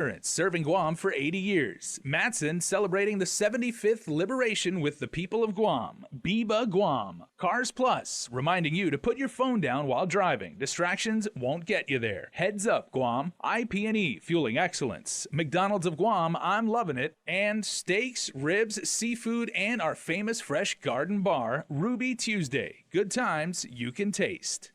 Serving Guam for 80 years. Matson celebrating the 75th liberation with the people of Guam. Biba Guam. Cars Plus, reminding you to put your phone down while driving. Distractions won't get you there. Heads Up Guam. IP&E, fueling excellence. McDonald's of Guam, I'm loving it. And steaks, ribs, seafood, and our famous fresh garden bar, Ruby Tuesday. Good times you can taste.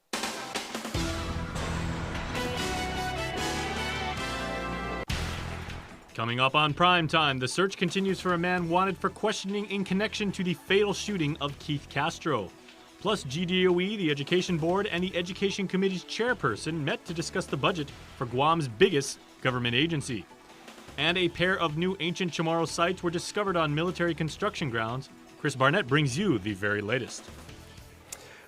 Coming up on Prime Time, the search continues for a man wanted for questioning in connection to the fatal shooting of Keith Castro. Plus, GDOE, the Education Board, and the Education Committee's chairperson met to discuss the budget for Guam's biggest government agency. And a pair of new ancient Chamorro sites were discovered on military construction grounds. Chris Barnett brings you the very latest.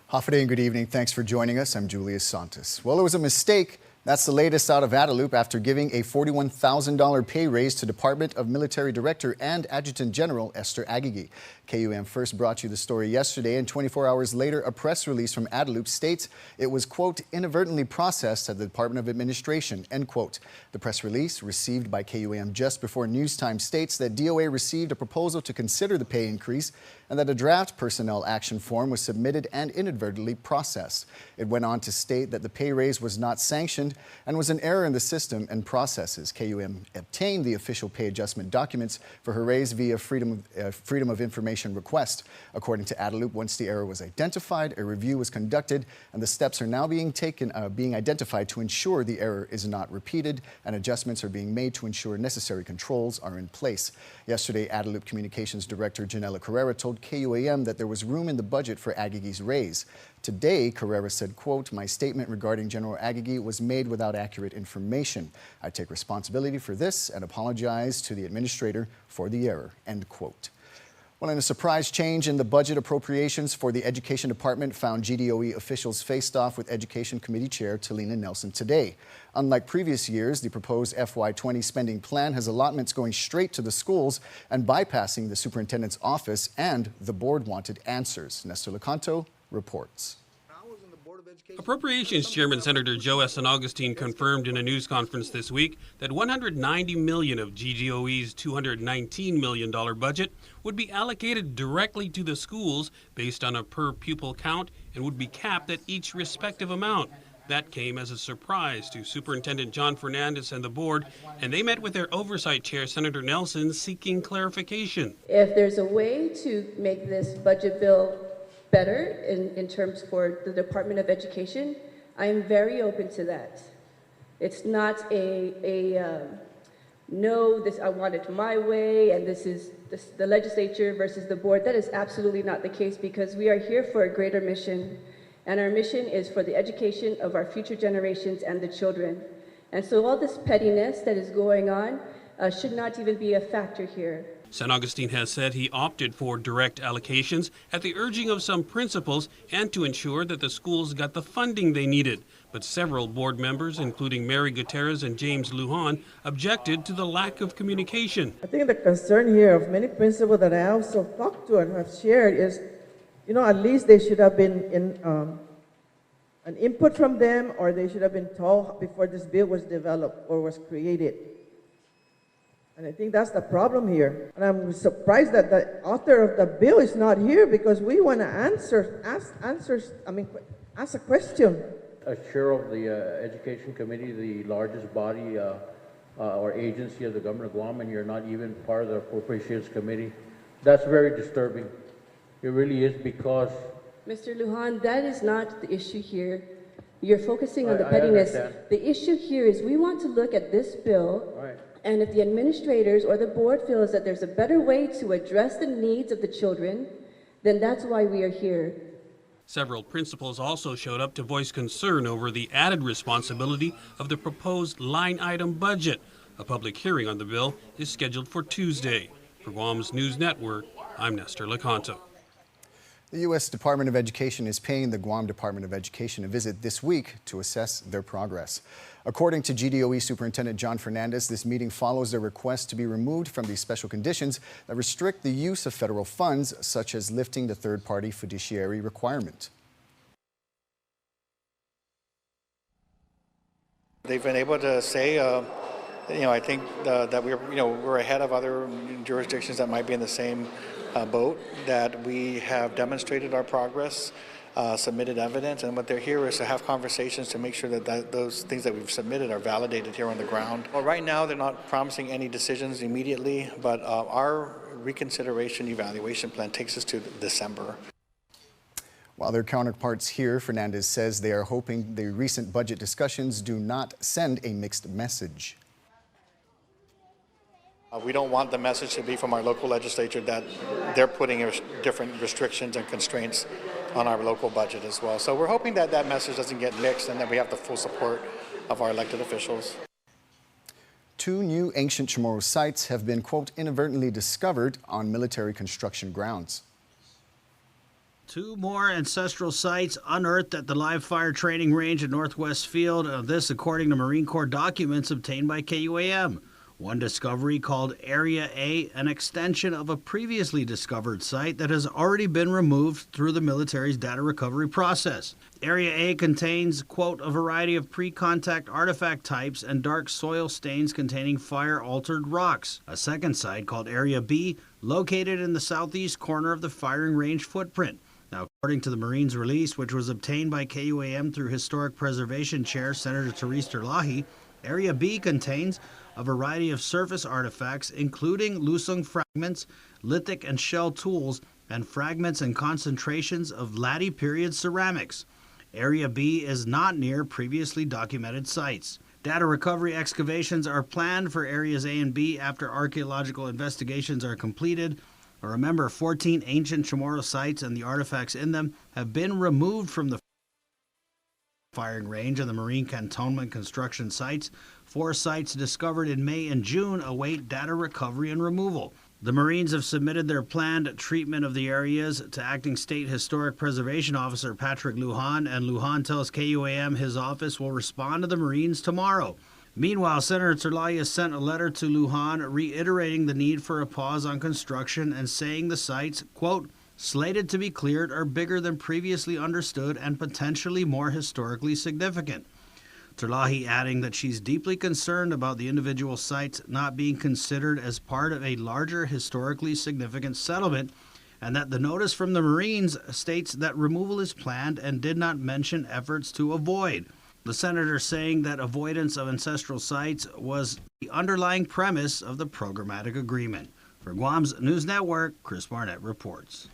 Hafa and good evening. Thanks for joining us. I'm Julius Santos. Well, it was a mistake. That's the latest out of Adelup after giving a $41,000 pay raise to Department of Military Director and Adjutant General Esther Agigi. KUAM first brought you the story yesterday, and 24 hours later, a press release from Adelup states it was, quote, inadvertently processed at the Department of Administration, end quote. The press release, received by KUAM just before news time, states that DOA received a proposal to consider the pay increase and that a draft personnel action form was submitted and inadvertently processed. It went on to state that the pay raise was not sanctioned and was an error in the system and processes. KUAM obtained the official pay adjustment documents for her raise via Freedom of Information request. According to Adelup, once the error was identified, a review was conducted, and the steps are now being identified to ensure the error is not repeated, and adjustments are being made to ensure necessary controls are in place. Yesterday, Adelup Communications Director Janela Carrera told KUAM that there was room in the budget for Agigi's raise. Today, Carrera said, quote, my statement regarding General Agigi was made without accurate information. I take responsibility for this and apologize to the administrator for the error, end quote. Well, in a surprise change in the budget appropriations for the Education Department found GDOE officials faced off with Education Committee Chair Talina Nelson today. Unlike previous years, the proposed FY20 spending plan has allotments going straight to the schools and bypassing the superintendent's office, and the board wanted answers. Nestor Lecanto reports. Appropriations Chairman Senator Joe S. Augustine confirmed in a news conference this week that $190 million of GDOE's $219 million budget would be allocated directly to the schools based on a per-pupil count and would be capped at each respective amount. That came as a surprise to Superintendent John Fernandez and the board, and they met with their oversight chair, Senator Nelson, seeking clarification. If there's a way to make this budget bill better in terms for the Department of Education, I am very open to that. It's not no, this I want it my way, and this is the legislature versus the board. That is absolutely not the case, because we are here for a greater mission, and our mission is for the education of our future generations and the children. And so all this pettiness that is going on should not even be a factor here. San Augustine has said he opted for direct allocations at the urging of some principals and to ensure that the schools got the funding they needed. But several board members, including Mary Gutierrez and James Lujan, objected to the lack of communication. I think the concern here of many principals that I also talked to and have shared is, you know, at least they should have been in an input from them, or they should have been told before this bill was developed or was created. And I think that's the problem here. And I'm surprised that the author of the bill is not here, because we want to ask a question. As chair of the Education Committee, the largest body or agency of the government of Guam, and you're not even part of the Appropriations Committee, that's very disturbing. It really is, because... Mr. Lujan, that is not the issue here. You're focusing on the pettiness. The issue here is we want to look at this bill, right, and if the administrators or the board feels that there's a better way to address the needs of the children, then that's why we are here. Several principals also showed up to voice concern over the added responsibility of the proposed line item budget. A public hearing on the bill is scheduled for Tuesday. For Guam's News Network, I'm Nestor Lecanto. The U.S. Department of Education is paying the Guam Department of Education a visit this week to assess their progress. According to GDOE Superintendent John Fernandez, this meeting follows their request to be removed from the special conditions that restrict the use of federal funds, such as lifting the third-party fiduciary requirement. They've been able to say I think that we're ahead of other jurisdictions that might be in the same boat, that we have demonstrated our progress, submitted evidence, and what they're here is to have conversations to make sure that those things that we've submitted are validated here on the ground. Well, right now, they're not promising any decisions immediately, but our reconsideration evaluation plan takes us to December. While their counterparts here, Fernandez says they are hoping the recent budget discussions do not send a mixed message. We don't want the message to be from our local legislature that they're putting different restrictions and constraints on our local budget as well. So we're hoping that that message doesn't get mixed and that we have the full support of our elected officials. 2 new ancient Chamorro sites have been, quote, inadvertently discovered on military construction grounds. 2 more ancestral sites unearthed at the live fire training range at Northwest Field. This according to Marine Corps documents obtained by KUAM. One discovery, called Area A, an extension of a previously discovered site that has already been removed through the military's data recovery process. Area A contains, quote, a variety of pre-contact artifact types and dark soil stains containing fire-altered rocks. A second site, called Area B, located in the southeast corner of the firing range footprint. Now, according to the Marines release, which was obtained by KUAM through Historic Preservation Chair Senator Therese Terlahi, Area B contains a variety of surface artifacts, including Lusung fragments, lithic and shell tools, and fragments and concentrations of Latte period ceramics. Area B is not near previously documented sites. Data recovery excavations are planned for Areas A and B after archaeological investigations are completed. Remember, 14 ancient Chamorro sites and the artifacts in them have been removed from the firing range and the Marine Cantonment construction sites. 4 sites discovered in May and June await data recovery and removal. The Marines have submitted their planned treatment of the areas to Acting State Historic Preservation Officer Patrick Lujan, and Lujan tells KUAM his office will respond to the Marines tomorrow. Meanwhile, Senator Terlahi has sent a letter to Lujan reiterating the need for a pause on construction and saying the sites, quote, slated to be cleared are bigger than previously understood and potentially more historically significant. Terlahi adding that she's deeply concerned about the individual sites not being considered as part of a larger historically significant settlement, and that the notice from the Marines states that removal is planned and did not mention efforts to avoid. The senator saying that avoidance of ancestral sites was the underlying premise of the programmatic agreement. For Guam's News Network, Chris Barnett reports.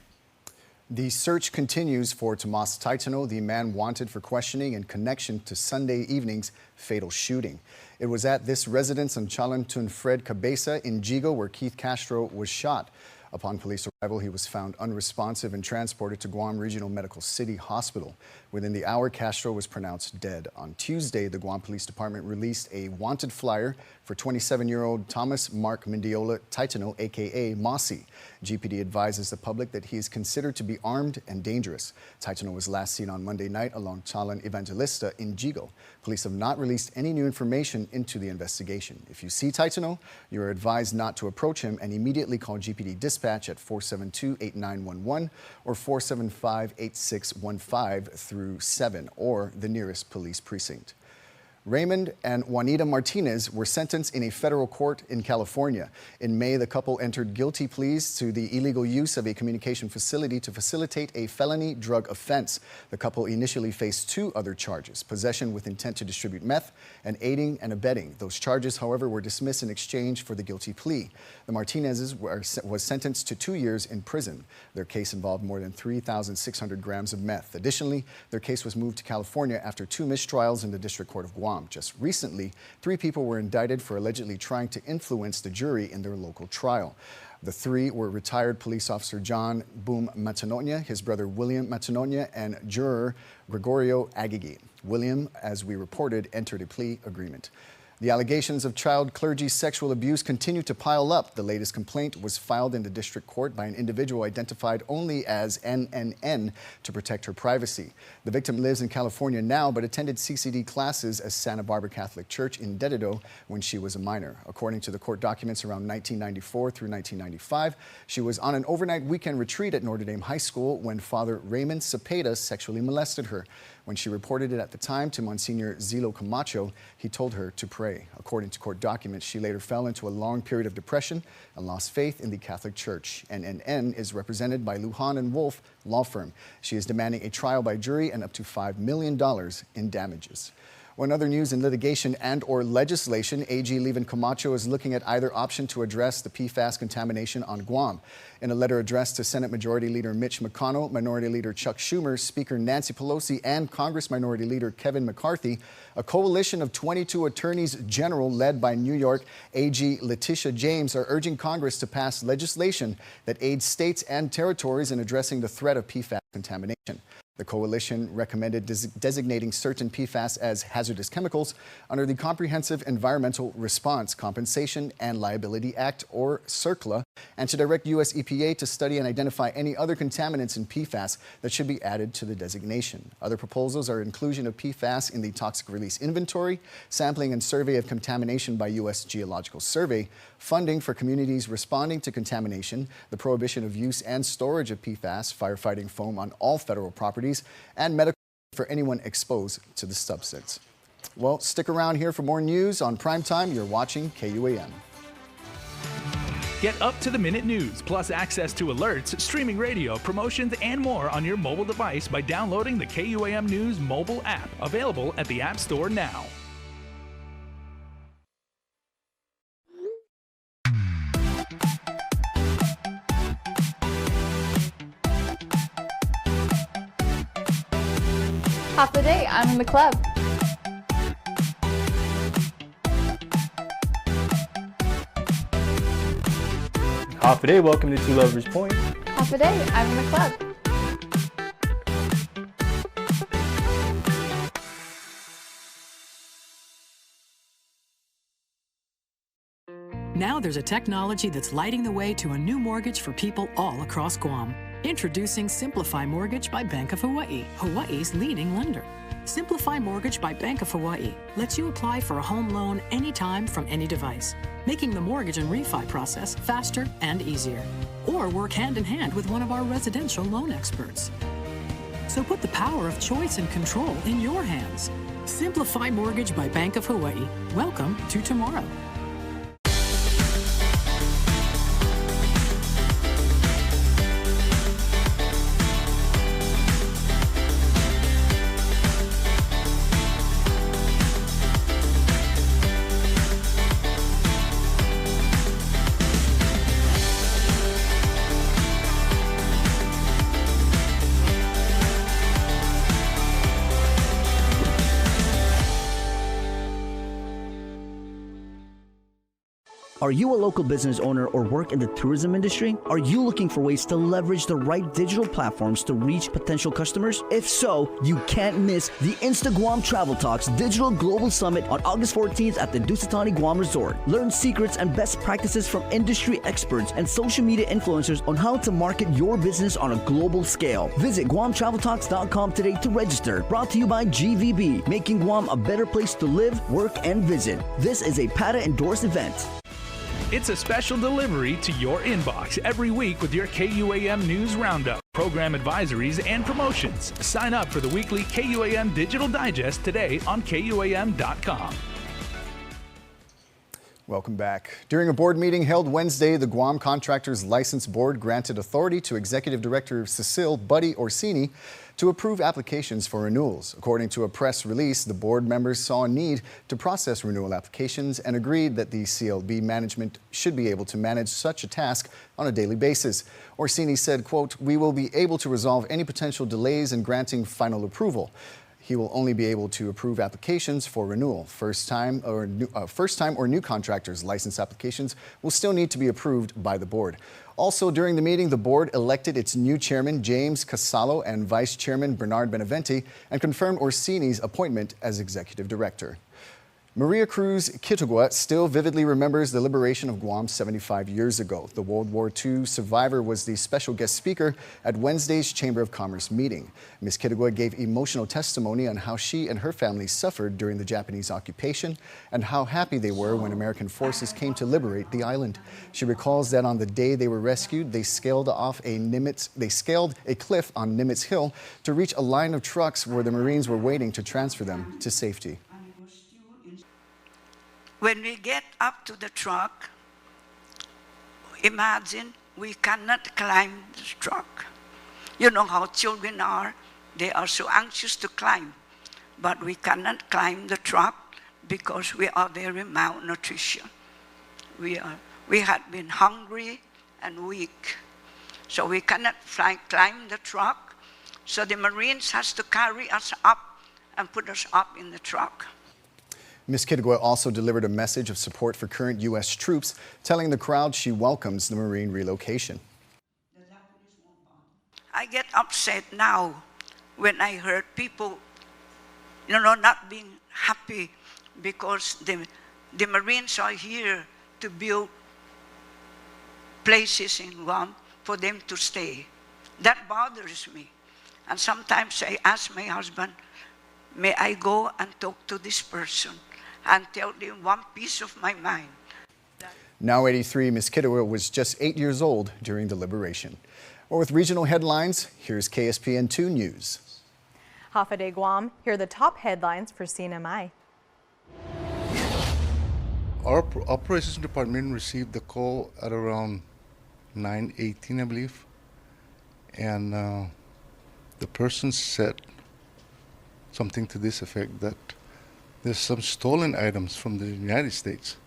The search continues for Tomas Taitano, the man wanted for questioning in connection to Sunday evening's fatal shooting. It was at this residence on Chalantun Fred Cabeza in Jigo where Keith Castro was shot. Upon police arrival, he was found unresponsive and transported to Guam Regional Medical City Hospital. Within the hour, Castro was pronounced dead. On Tuesday, the Guam Police Department released a wanted flyer for 27-year-old Thomas Mark Mendiola Taitano, a.k.a. Mossy. GPD advises the public that he is considered to be armed and dangerous. Taitano was last seen on Monday night along Chalan Evangelista in Jigo. Police have not released any new information into the investigation. If you see Taitano, you are advised not to approach him and immediately call GPD dispatch at 472-8911 or 475-8615 through 7 or the nearest police precinct. Raymond and Juanita Martinez were sentenced in a federal court in California. In May, the couple entered guilty pleas to the illegal use of a communication facility to facilitate a felony drug offense. The couple initially faced 2 other charges: possession with intent to distribute meth and aiding and abetting. Those charges, however, were dismissed in exchange for the guilty plea. The Martinezes was sentenced to 2 years in prison. Their case involved more than 3,600 grams of meth. Additionally, their case was moved to California after 2 mistrials in the District Court of Guam. Just recently, 3 people were indicted for allegedly trying to influence the jury in their local trial. The 3 were retired police officer John Boom Matanonia, his brother William Matanonia, and juror Gregorio Agigi. William, as we reported, entered a plea agreement. The allegations of child clergy sexual abuse continue to pile up. The latest complaint was filed in the district court by an individual identified only as NNN to protect her privacy. The victim lives in California now, but attended CCD classes at Santa Barbara Catholic Church in Dededo when she was a minor. According to the court documents, around 1994 through 1995, she was on an overnight weekend retreat at Notre Dame High School when Father Raymond Cepeda sexually molested her. When she reported it at the time to Monsignor Zilo Camacho, he told her to pray. According to court documents, she later fell into a long period of depression and lost faith in the Catholic Church. NNN is represented by Lujan and Wolf law firm. She is demanding a trial by jury and up to $5 million in damages. One other news in litigation and/or legislation, AG Levin Camacho is looking at either option to address the PFAS contamination on Guam. In a letter addressed to Senate Majority Leader Mitch McConnell, Minority Leader Chuck Schumer, Speaker Nancy Pelosi, and Congress Minority Leader Kevin McCarthy, a coalition of 22 attorneys general led by New York AG Letitia James are urging Congress to pass legislation that aids states and territories in addressing the threat of PFAS contamination. The coalition recommended designating certain PFAS as hazardous chemicals under the Comprehensive Environmental Response, Compensation, and Liability Act, or CERCLA, and to direct U.S. EPA to study and identify any other contaminants in PFAS that should be added to the designation. Other proposals are inclusion of PFAS in the toxic release inventory, sampling and survey of contamination by U.S. Geological Survey, funding for communities responding to contamination, the prohibition of use and storage of PFAS, firefighting foam on all federal properties, and medical for anyone exposed to the substance. Well, stick around here for more news on Primetime. You're watching KUAM. Get up-to-the-minute news, plus access to alerts, streaming radio, promotions, and more on your mobile device by downloading the KUAM News mobile app, available at the App Store now. Half the day, I'm in the club. Half a day, welcome to Two Lovers Point. Half a day, I'm in the club. Now there's a technology that's lighting the way to a new mortgage for people all across Guam. Introducing Simplify Mortgage by Bank of Hawaii, Hawaii's leading lender. Simplify Mortgage by Bank of Hawaii lets you apply for a home loan anytime from any device, making the mortgage and refi process faster and easier. Or work hand in hand with one of our residential loan experts. So put the power of choice and control in your hands. Simplify Mortgage by Bank of Hawaii. Welcome to tomorrow. Are you a local business owner or work in the tourism industry? Are you looking for ways to leverage the right digital platforms to reach potential customers? If so, you can't miss the InstaGuam Travel Talks Digital Global Summit on August 14th at the Dusitani Guam Resort. Learn secrets and best practices from industry experts and social media influencers on how to market your business on a global scale. Visit GuamTravelTalks.com today to register. Brought to you by GVB, making Guam a better place to live, work, and visit. This is a PATA-endorsed event. It's a special delivery to your inbox every week with your KUAM News Roundup, program advisories, and promotions. Sign up for the weekly KUAM Digital Digest today on KUAM.com. Welcome back. During a board meeting held Wednesday, the Guam Contractors License Board granted authority to Executive Director Cecile Buddy Orsini to approve applications for renewals. According to a press release, the board members saw a need to process renewal applications and agreed that the CLB management should be able to manage such a task on a daily basis. Orsini said, quote, "We will be able to resolve any potential delays in granting final approval. He will only be able to approve applications for renewal. First-time or new contractors' license applications will still need to be approved by the board." Also during the meeting, the board elected its new chairman, James Casalo, and vice chairman, Bernard Benavente, and confirmed Orsini's appointment as executive director. Maria Cruz Kitugua still vividly remembers the liberation of Guam 75 years ago. The World War II survivor was the special guest speaker at Wednesday's Chamber of Commerce meeting. Ms. Kitugua gave emotional testimony on how she and her family suffered during the Japanese occupation and how happy they were when American forces came to liberate the island. She recalls that on the day they were rescued, they scaled a cliff on Nimitz Hill to reach a line of trucks where the Marines were waiting to transfer them to safety. When we get up to the truck, imagine we cannot climb the truck. You know how children are. They are so anxious to climb, but we cannot climb the truck because we are very malnutrition. We had been hungry and weak, so we cannot climb the truck. So the Marines has to carry us up and put us up in the truck. Ms. Kitugua also delivered a message of support for current U.S. troops, telling the crowd she welcomes the Marine relocation. I get upset now when I heard people, not being happy because the Marines are here to build places in Guam for them to stay. That bothers me. And sometimes I ask my husband, may I go and talk to this person and tell them one piece of my mind. Now 83, Ms. Kitugua was just 8 years old during the liberation. Well, with regional headlines, here's KSPN 2 News. Half a day Guam, here are the top headlines for CNMI. Our operations department received the call at around 9:18, I believe. And the person said something to this effect, that there's some stolen items from the United States,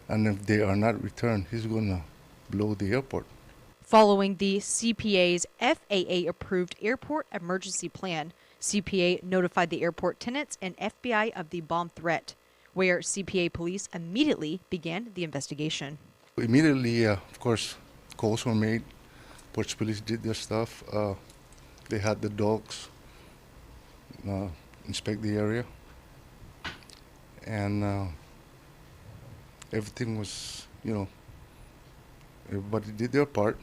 and if they are not returned, he's going to blow the airport. Following the CPA's FAA-approved airport emergency plan, CPA notified the airport tenants and FBI of the bomb threat, where CPA police immediately began the investigation. Immediately, of course, calls were made. Ports Police did their stuff. They had the dogs inspect the area. And everything was, everybody did their part.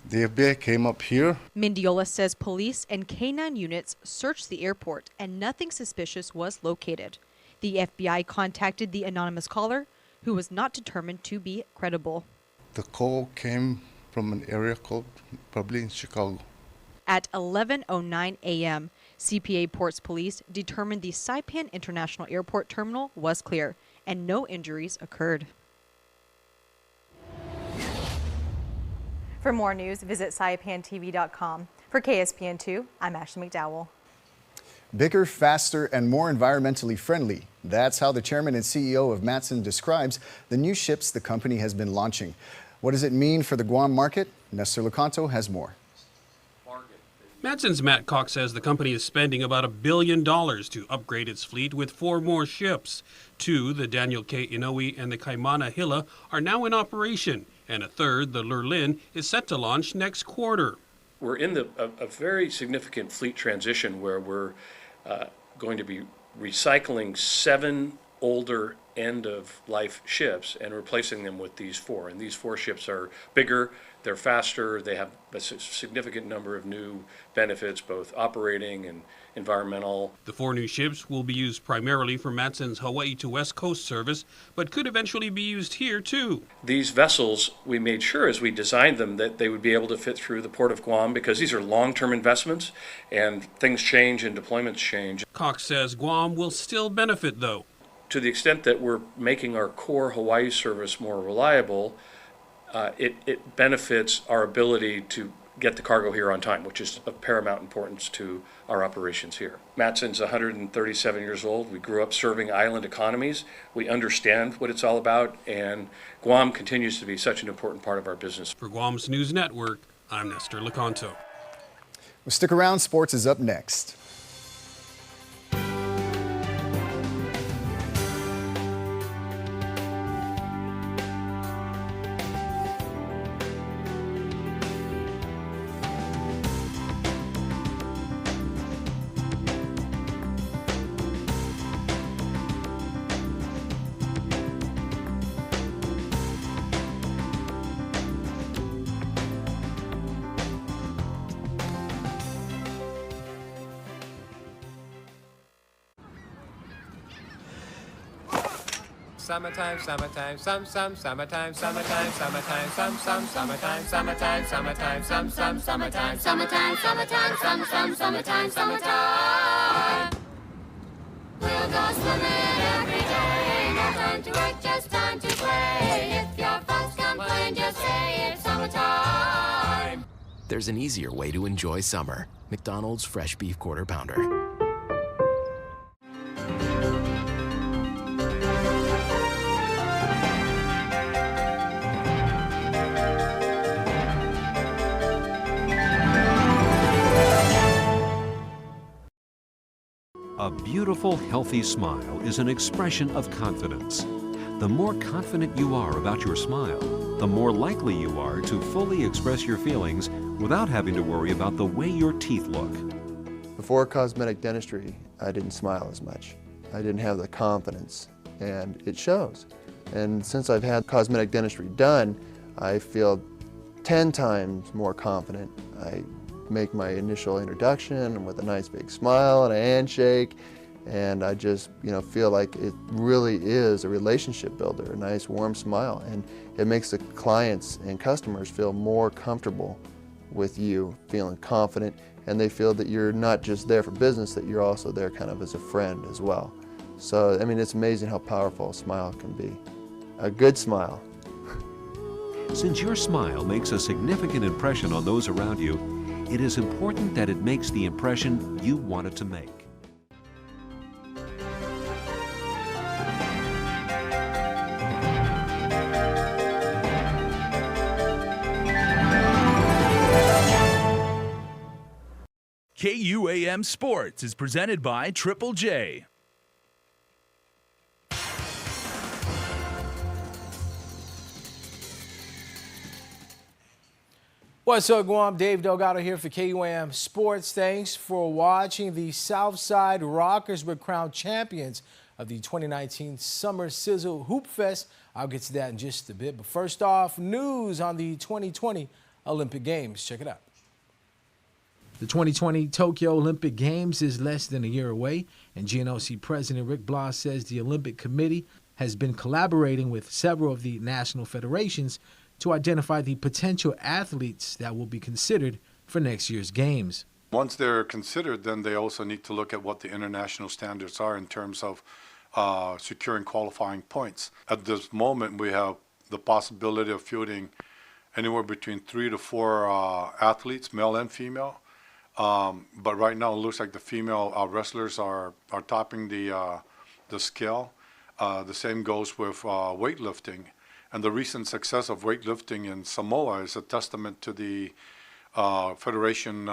The FBI came up here. Mendiola says police and K-9 units searched the airport and nothing suspicious was located. The FBI contacted the anonymous caller, who was not determined to be credible. The call came from an area code, probably in Chicago. At 11:09 a.m., CPA Ports Police determined the Saipan International Airport terminal was clear and no injuries occurred. For more news, visit saipantv.com. For KSPN2, I'm Ashley McDowell. Bigger, faster, and more environmentally friendly. That's how the chairman and CEO of Matson describes the new ships the company has been launching. What does it mean for the Guam market? Nestor Lecanto has more. Matson's Matt Cox says the company is spending about $1 billion to upgrade its fleet with 4 more ships. 2, the Daniel K. Inouye and the Kaimana Hila, are now in operation, and a third, the Lurlin, is set to launch next quarter. We're in a very significant fleet transition where we're going to be recycling 7 older end-of-life ships and replacing them with these 4. And these 4 ships are bigger, they're faster, they have a significant number of new benefits, both operating and environmental. The 4 new ships will be used primarily for Matson's Hawaii to West Coast service, but could eventually be used here too. These vessels, we made sure as we designed them that they would be able to fit through the Port of Guam because these are long-term investments and things change and deployments change. Cox says Guam will still benefit though. To the extent that we're making our core Hawaii service more reliable, it benefits our ability to get the cargo here on time, which is of paramount importance to our operations here. Matson's 137 years old. We grew up serving island economies. We understand what it's all about, and Guam continues to be such an important part of our business. For Guam's News Network, I'm Nestor Lecanto. Well, stick around, sports is up next. summertime, summertime, summertime, summertime, summertime, summertime, summertime, summertime, summertime. We'll go swimming every day. No time to work, just time to play. If your folks complain, just say it's summertime. There's an easier way to enjoy summer. McDonald's Fresh Beef Quarter Pounder. A beautiful, healthy smile is an expression of confidence. The more confident you are about your smile, the more likely you are to fully express your feelings without having to worry about the way your teeth look. Before cosmetic dentistry, I didn't smile as much. I didn't have the confidence, and it shows. And since I've had cosmetic dentistry done, I feel 10 times more confident. I make my initial introduction with a nice big smile and a handshake, and I just feel like it really is a relationship builder, a nice warm smile, and it makes the clients and customers feel more comfortable with you, feeling confident, and they feel that you're not just there for business, that you're also there kind of as a friend as well. So I mean, it's amazing how powerful a smile can be. A good smile. Since your smile makes a significant impression on those around you, it is important that it makes the impression you want it to make. KUAM Sports is presented by Triple J. What's up, Guam? Dave Delgado here for KUAM Sports. Thanks for watching. The Southside Rockers were crowned champions of the 2019 Summer Sizzle Hoop Fest. I'll get to that in just a bit. But first off, news on the 2020 Olympic Games. Check it out. The 2020 Tokyo Olympic Games is less than a year away, and GNOC President Rick Blas says the Olympic Committee has been collaborating with several of the national federations to identify the potential athletes that will be considered for next year's games. Once they're considered, then they also need to look at what the international standards are in terms of securing qualifying points. At this moment, we have the possibility of fielding anywhere between 3 to 4 athletes, male and female. But right now, it looks like the female wrestlers are topping the scale. The same goes with weightlifting. And the recent success of weightlifting in Samoa is a testament to the Federation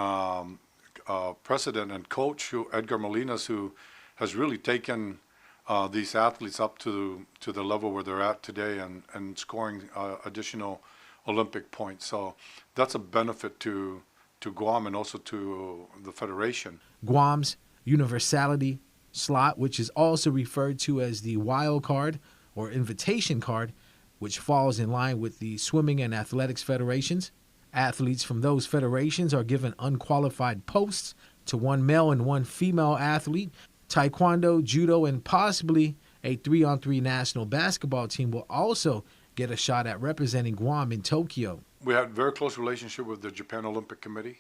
president and coach, Edgar Molinas, who has really taken these athletes up to the level where they're at today and scoring additional Olympic points. So that's a benefit to Guam and also to the Federation. Guam's universality slot, which is also referred to as the wild card or invitation card, which falls in line with the Swimming and Athletics Federations. Athletes from those federations are given unqualified posts to one male and one female athlete. Taekwondo, judo, and possibly a 3-on-3 national basketball team will also get a shot at representing Guam in Tokyo. We had a very close relationship with the Japan Olympic Committee.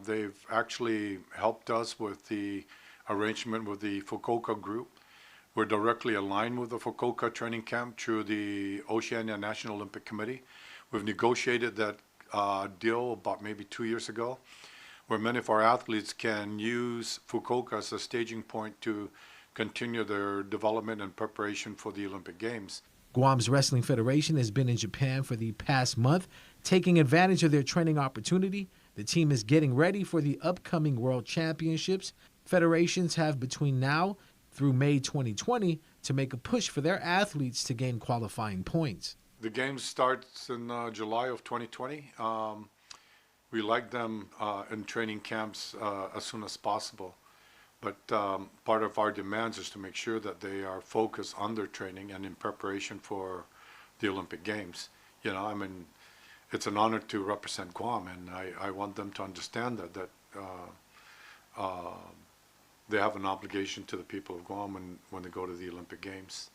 They've actually helped us with the arrangement with the Fukuoka group. We're directly aligned with the Fukuoka training camp through the Oceania National Olympic Committee. We've negotiated that deal about maybe 2 years ago, where many of our athletes can use Fukuoka as a staging point to continue their development and preparation for the Olympic Games. Guam's Wrestling Federation has been in Japan for the past month, taking advantage of their training opportunity. The team is getting ready for the upcoming World Championships. Federations have between now through May 2020 to make a push for their athletes to gain qualifying points. The games starts in July of 2020. We like them in training camps as soon as possible. But part of our demands is to make sure that they are focused on their training and in preparation for the Olympic Games. You know, I mean, it's an honor to represent Guam, and I want them to understand that they have an obligation to the people of Guam when they go to the Olympic Games.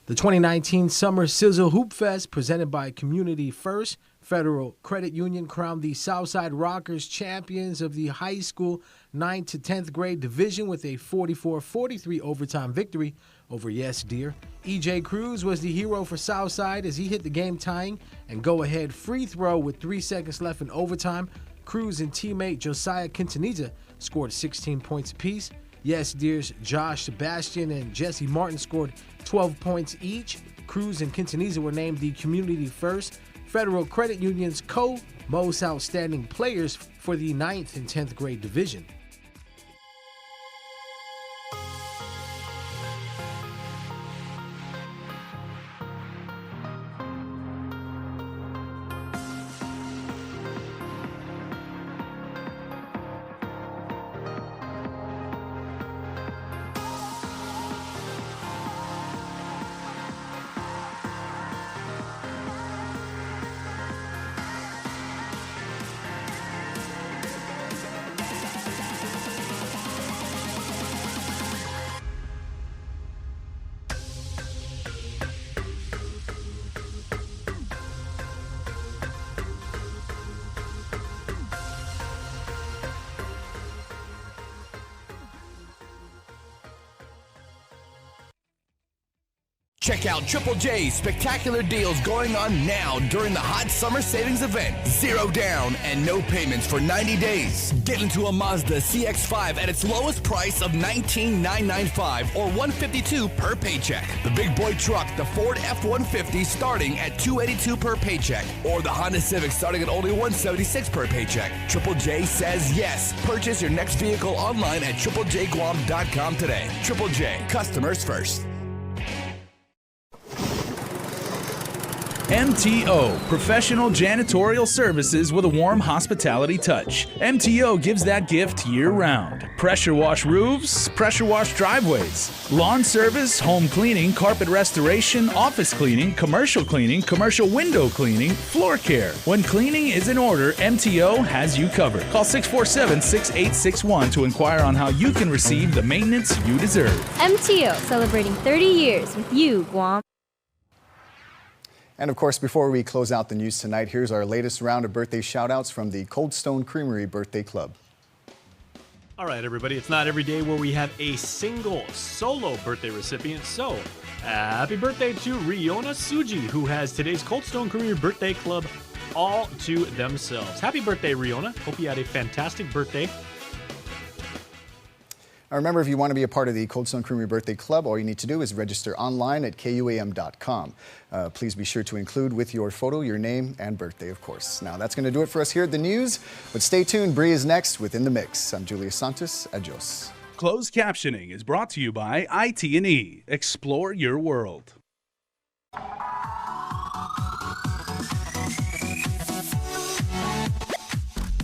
The 2019 Summer Sizzle Hoop Fest, presented by Community First Federal Credit Union, crowned the Southside Rockers champions of the high school 9th to 10th grade division with a 44-43 overtime victory over Yes Deer. E.J. Cruz was the hero for Southside as he hit the game-tying and go-ahead free throw with 3 seconds left in overtime. Cruz and teammate Josiah Quintanilla scored 16 points apiece. Yes Deer's Josh Sebastian and Jesse Martin scored 12 points each. Cruz and Quintanilla were named the Community First Federal Credit Union's most outstanding players for the 9th and 10th grade division. Check out Triple J's spectacular deals going on now during the hot summer savings event. 0 down and no payments for 90 days. Get into a Mazda CX-5 at its lowest price of $19,995 or $152 per paycheck. The big boy truck, the Ford F-150, starting at $282 per paycheck, or the Honda Civic starting at only $176 per paycheck. Triple J says yes. Purchase your next vehicle online at triplejguam.com today. Triple J, customers first. MTO, professional janitorial services with a warm hospitality touch. MTO gives that gift year-round. Pressure wash roofs, pressure wash driveways, lawn service, home cleaning, carpet restoration, office cleaning, commercial window cleaning, floor care. When cleaning is in order, MTO has you covered. Call 647-6861 to inquire on how you can receive the maintenance you deserve. MTO, celebrating 30 years with you, Guam. And of course, before we close out the news tonight, here's our latest round of birthday shout-outs from the Cold Stone Creamery Birthday Club. All right, everybody, it's not every day where we have a single solo birthday recipient, so happy birthday to Riona Suji, who has today's Cold Stone Creamery Birthday Club all to themselves. Happy birthday, Riona. Hope you had a fantastic birthday. Now remember, if you want to be a part of the Cold Stone Creamery Birthday Club, all you need to do is register online at KUAM.com. Please be sure to include with your photo your name and birthday, of course. Now that's going to do it for us here at the news, but stay tuned. Bree is next with In the Mix. I'm Julius Santos. Adios. Closed captioning is brought to you by IT&E. Explore your world.